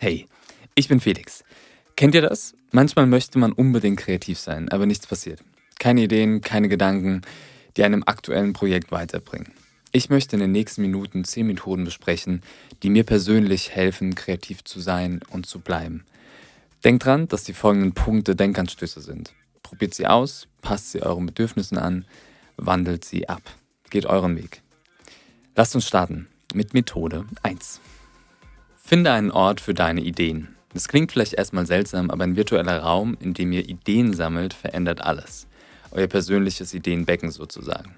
Hey, ich bin Felix. Kennt ihr das? Manchmal möchte man unbedingt kreativ sein, aber nichts passiert. Keine Ideen, keine Gedanken, die einem aktuellen Projekt weiterbringen. Ich möchte in den nächsten Minuten 10 Methoden besprechen, die mir persönlich helfen, kreativ zu sein und zu bleiben. Denkt dran, dass die folgenden Punkte Denkanstöße sind. Probiert sie aus, passt sie euren Bedürfnissen an, wandelt sie ab. Geht euren Weg. Lasst uns starten mit Methode 1. Finde einen Ort für deine Ideen. Das klingt vielleicht erstmal seltsam, aber ein virtueller Raum, in dem ihr Ideen sammelt, verändert alles. Euer persönliches Ideenbecken sozusagen.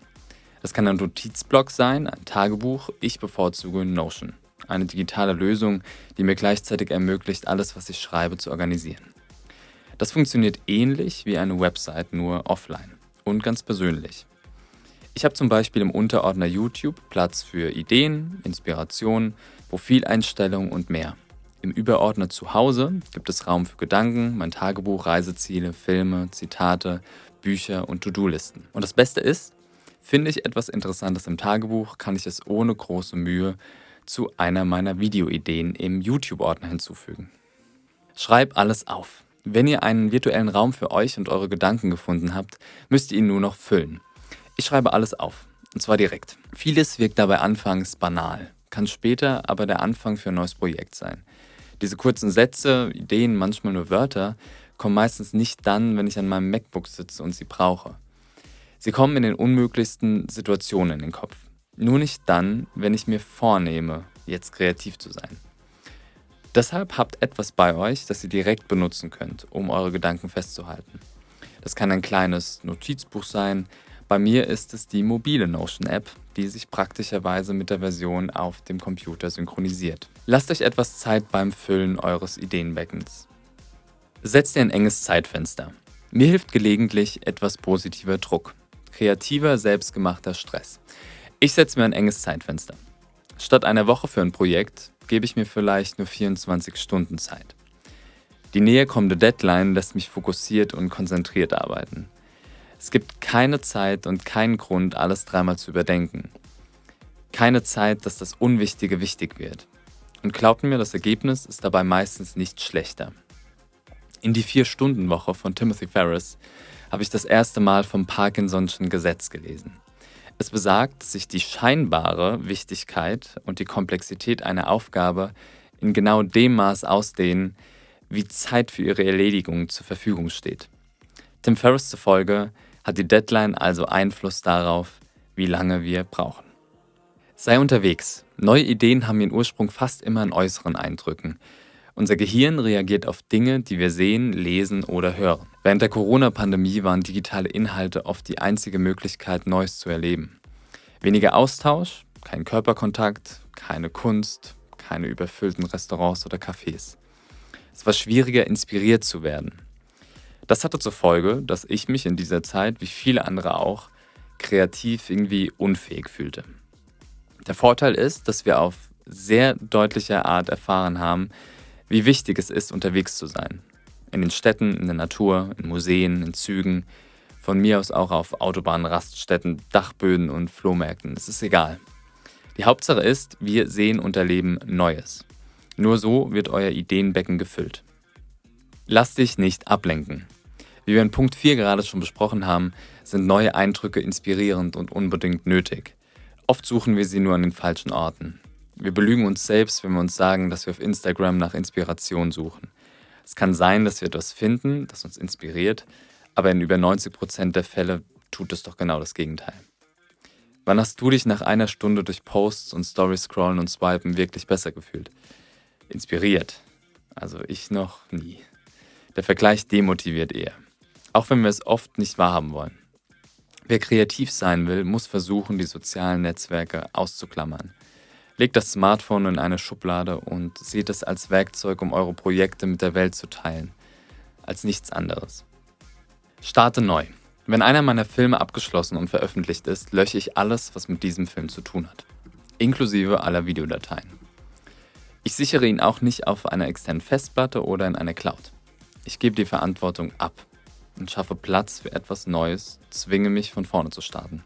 Das kann ein Notizblock sein, ein Tagebuch, ich bevorzuge Notion. Eine digitale Lösung, die mir gleichzeitig ermöglicht, alles, was ich schreibe, zu organisieren. Das funktioniert ähnlich wie eine Website, nur offline und ganz persönlich. Ich habe zum Beispiel im Unterordner YouTube Platz für Ideen, Inspiration, Profileinstellungen und mehr. Im Überordner zu Hause gibt es Raum für Gedanken, mein Tagebuch, Reiseziele, Filme, Zitate, Bücher und To-Do-Listen. Und das Beste ist, finde ich etwas Interessantes im Tagebuch, kann ich es ohne große Mühe zu einer meiner Videoideen im YouTube-Ordner hinzufügen. Schreib alles auf. Wenn ihr einen virtuellen Raum für euch und eure Gedanken gefunden habt, müsst ihr ihn nur noch füllen. Ich schreibe alles auf, und zwar direkt. Vieles wirkt dabei anfangs banal, kann später aber der Anfang für ein neues Projekt sein. Diese kurzen Sätze, Ideen, manchmal nur Wörter, kommen meistens nicht dann, wenn ich an meinem MacBook sitze und sie brauche. Sie kommen in den unmöglichsten Situationen in den Kopf. Nur nicht dann, wenn ich mir vornehme, jetzt kreativ zu sein. Deshalb habt etwas bei euch, das ihr direkt benutzen könnt, um eure Gedanken festzuhalten. Das kann ein kleines Notizbuch sein. Bei mir ist es die mobile Notion-App, die sich praktischerweise mit der Version auf dem Computer synchronisiert. Lasst euch etwas Zeit beim Füllen eures Ideenbeckens. Setzt ihr ein enges Zeitfenster. Mir hilft gelegentlich etwas positiver Druck. Kreativer, selbstgemachter Stress. Ich setze mir ein enges Zeitfenster. Statt einer Woche für ein Projekt gebe ich mir vielleicht nur 24 Stunden Zeit. Die näher kommende Deadline lässt mich fokussiert und konzentriert arbeiten. Es gibt keine Zeit und keinen Grund, alles dreimal zu überdenken. Keine Zeit, dass das Unwichtige wichtig wird. Und glaubt mir, das Ergebnis ist dabei meistens nicht schlechter. In die 4-Stunden-Woche von Timothy Ferriss habe ich das erste Mal vom Parkinson'schen Gesetz gelesen. Es besagt, dass sich die scheinbare Wichtigkeit und die Komplexität einer Aufgabe in genau dem Maß ausdehnen, wie Zeit für ihre Erledigung zur Verfügung steht. Tim Ferriss zufolge hat die Deadline also Einfluss darauf, wie lange wir brauchen. Sei unterwegs. Neue Ideen haben ihren Ursprung fast immer in äußeren Eindrücken. Unser Gehirn reagiert auf Dinge, die wir sehen, lesen oder hören. Während der Corona-Pandemie waren digitale Inhalte oft die einzige Möglichkeit, Neues zu erleben. Weniger Austausch, kein Körperkontakt, keine Kunst, keine überfüllten Restaurants oder Cafés. Es war schwieriger, inspiriert zu werden. Das hatte zur Folge, dass ich mich in dieser Zeit, wie viele andere auch, kreativ irgendwie unfähig fühlte. Der Vorteil ist, dass wir auf sehr deutliche Art erfahren haben, wie wichtig es ist, unterwegs zu sein. In den Städten, in der Natur, in Museen, in Zügen, von mir aus auch auf Autobahnen, Raststätten, Dachböden und Flohmärkten. Es ist egal. Die Hauptsache ist, wir sehen und erleben Neues. Nur so wird euer Ideenbecken gefüllt. Lass dich nicht ablenken. Wie wir in Punkt 4 gerade schon besprochen haben, sind neue Eindrücke inspirierend und unbedingt nötig. Oft suchen wir sie nur an den falschen Orten. Wir belügen uns selbst, wenn wir uns sagen, dass wir auf Instagram nach Inspiration suchen. Es kann sein, dass wir etwas finden, das uns inspiriert, aber in über 90% der Fälle tut es doch genau das Gegenteil. Wann hast du dich nach einer Stunde durch Posts und Stories scrollen und swipen wirklich besser gefühlt? Inspiriert. Also ich noch nie. Der Vergleich demotiviert eher. Auch wenn wir es oft nicht wahrhaben wollen. Wer kreativ sein will, muss versuchen, die sozialen Netzwerke auszuklammern. Legt das Smartphone in eine Schublade und seht es als Werkzeug, um eure Projekte mit der Welt zu teilen. Als nichts anderes. Starte neu. Wenn einer meiner Filme abgeschlossen und veröffentlicht ist, lösche ich alles, was mit diesem Film zu tun hat. Inklusive aller Videodateien. Ich sichere ihn auch nicht auf einer externen Festplatte oder in einer Cloud. Ich gebe die Verantwortung ab und schaffe Platz für etwas Neues, zwinge mich von vorne zu starten.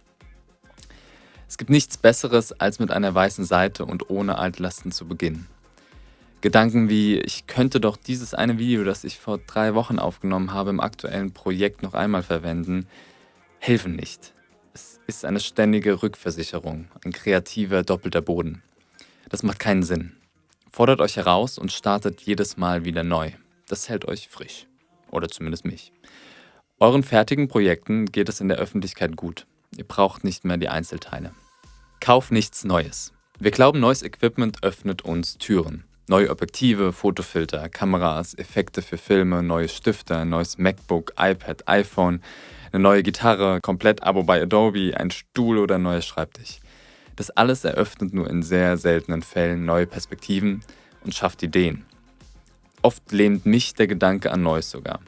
Es gibt nichts Besseres, als mit einer weißen Seite und ohne Altlasten zu beginnen. Gedanken wie, ich könnte doch dieses eine Video, das ich vor 3 Wochen aufgenommen habe, im aktuellen Projekt noch einmal verwenden, helfen nicht. Es ist eine ständige Rückversicherung, ein kreativer doppelter Boden. Das macht keinen Sinn. Fordert euch heraus und startet jedes Mal wieder neu. Das hält euch frisch. Oder zumindest mich. Euren fertigen Projekten geht es in der Öffentlichkeit gut. Ihr braucht nicht mehr die Einzelteile. Kauf nichts Neues. Wir glauben, neues Equipment öffnet uns Türen. Neue Objektive, Fotofilter, Kameras, Effekte für Filme, neue Stifte, ein neues MacBook, iPad, iPhone, eine neue Gitarre, komplett Abo bei Adobe, ein Stuhl oder ein neuer Schreibtisch. Das alles eröffnet nur in sehr seltenen Fällen neue Perspektiven und schafft Ideen. Oft lähmt mich der Gedanke an Neues sogar.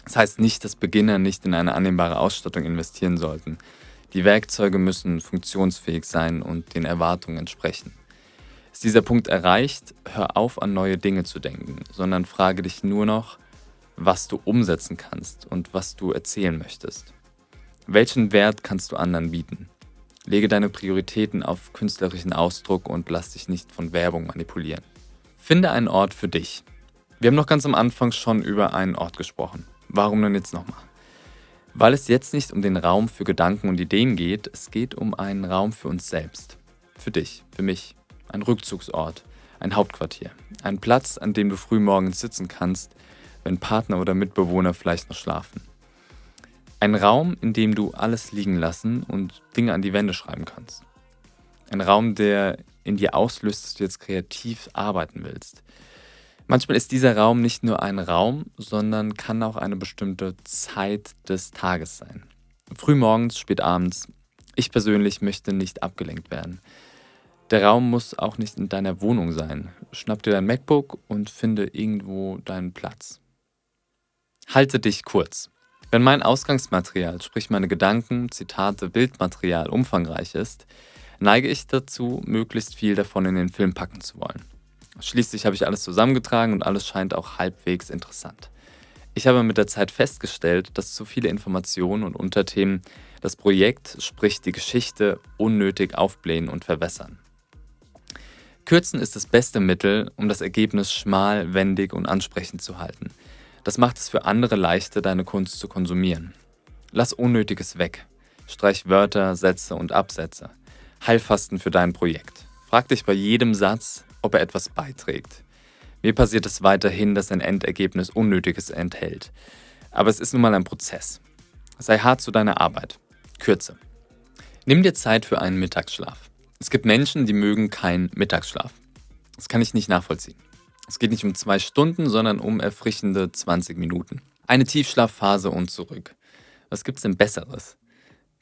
Das heißt nicht, dass Beginner nicht in eine annehmbare Ausstattung investieren sollten. Die Werkzeuge müssen funktionsfähig sein und den Erwartungen entsprechen. Ist dieser Punkt erreicht, hör auf an neue Dinge zu denken, sondern frage dich nur noch, was du umsetzen kannst und was du erzählen möchtest. Welchen Wert kannst du anderen bieten? Lege deine Prioritäten auf künstlerischen Ausdruck und lass dich nicht von Werbung manipulieren. Finde einen Ort für dich. Wir haben noch ganz am Anfang schon über einen Ort gesprochen. Warum denn jetzt nochmal? Weil es jetzt nicht um den Raum für Gedanken und Ideen geht, es geht um einen Raum für uns selbst. Für dich, für mich. Ein Rückzugsort, ein Hauptquartier. Ein Platz, an dem du frühmorgens sitzen kannst, wenn Partner oder Mitbewohner vielleicht noch schlafen. Ein Raum, in dem du alles liegen lassen und Dinge an die Wände schreiben kannst. Ein Raum, der in dir auslöst, dass du jetzt kreativ arbeiten willst. Manchmal ist dieser Raum nicht nur ein Raum, sondern kann auch eine bestimmte Zeit des Tages sein. Frühmorgens, spät abends. Ich persönlich möchte nicht abgelenkt werden. Der Raum muss auch nicht in deiner Wohnung sein. Schnapp dir dein MacBook und finde irgendwo deinen Platz. Halte dich kurz. Wenn mein Ausgangsmaterial, sprich meine Gedanken, Zitate, Bildmaterial umfangreich ist, neige ich dazu, möglichst viel davon in den Film packen zu wollen. Schließlich habe ich alles zusammengetragen und alles scheint auch halbwegs interessant. Ich habe mit der Zeit festgestellt, dass zu viele Informationen und Unterthemen das Projekt, sprich die Geschichte, unnötig aufblähen und verwässern. Kürzen ist das beste Mittel, um das Ergebnis schmal, wendig und ansprechend zu halten. Das macht es für andere leichter, deine Kunst zu konsumieren. Lass Unnötiges weg. Streich Wörter, Sätze und Absätze. Heilfasten für dein Projekt. Frag dich bei jedem Satz, ob er etwas beiträgt. Mir passiert es weiterhin, dass ein Endergebnis Unnötiges enthält. Aber es ist nun mal ein Prozess. Sei hart zu deiner Arbeit. Kürze. Nimm dir Zeit für einen Mittagsschlaf. Es gibt Menschen, die mögen keinen Mittagsschlaf. Das kann ich nicht nachvollziehen. Es geht nicht um 2 Stunden, sondern um erfrischende 20 Minuten. Eine Tiefschlafphase und zurück. Was gibt's denn Besseres?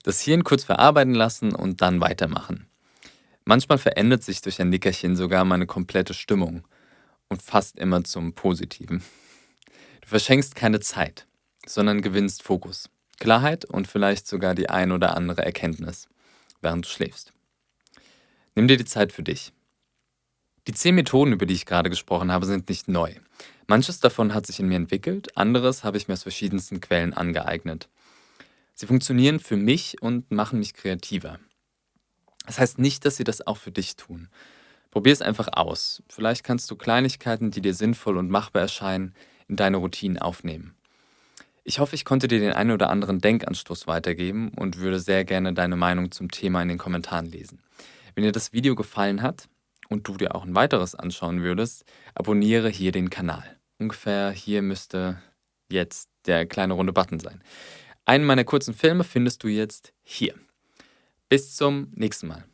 Das Hirn kurz verarbeiten lassen und dann weitermachen. Manchmal verändert sich durch ein Nickerchen sogar meine komplette Stimmung und fast immer zum Positiven. Du verschenkst keine Zeit, sondern gewinnst Fokus, Klarheit und vielleicht sogar die ein oder andere Erkenntnis, während du schläfst. Nimm dir die Zeit für dich. Die 10 Methoden, über die ich gerade gesprochen habe, sind nicht neu. Manches davon hat sich in mir entwickelt, anderes habe ich mir aus verschiedensten Quellen angeeignet. Sie funktionieren für mich und machen mich kreativer. Das heißt nicht, dass sie das auch für dich tun. Probier es einfach aus. Vielleicht kannst du Kleinigkeiten, die dir sinnvoll und machbar erscheinen, in deine Routinen aufnehmen. Ich hoffe, ich konnte dir den einen oder anderen Denkanstoß weitergeben und würde sehr gerne deine Meinung zum Thema in den Kommentaren lesen. Wenn dir das Video gefallen hat und du dir auch ein weiteres anschauen würdest, abonniere hier den Kanal. Ungefähr hier müsste jetzt der kleine runde Button sein. Einen meiner kurzen Filme findest du jetzt hier. Bis zum nächsten Mal.